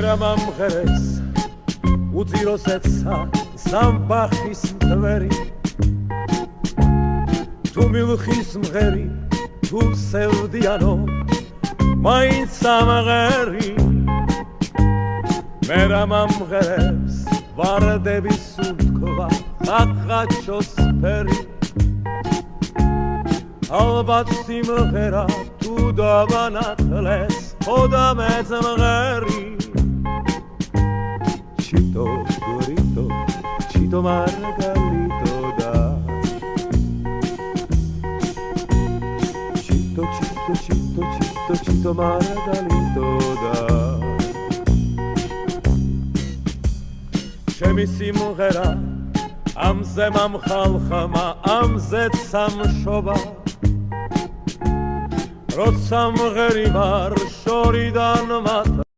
მერა მომღერეს უძიროს ეცა სამბახის მტვერი თუ მილხის მღერი თუ სევდიანო მაინც სამღერი მერა მომღერეს ვარდების სუნთქვა ხაყაჩოს ფერი ალბათ სიმღერა თუ დავანათლეს ხოდა მეც მღერი ჩიტო გორიტო ჩიტო მარგალიტო და ჩიტო ჩიტო ჩიტო ჩიტო ჩიტო მარგალიტო და ჩემი სიმღერა ამზე მომხალხმა ამზეც სამშობა როცა მღერი ვარ შორიდან მათ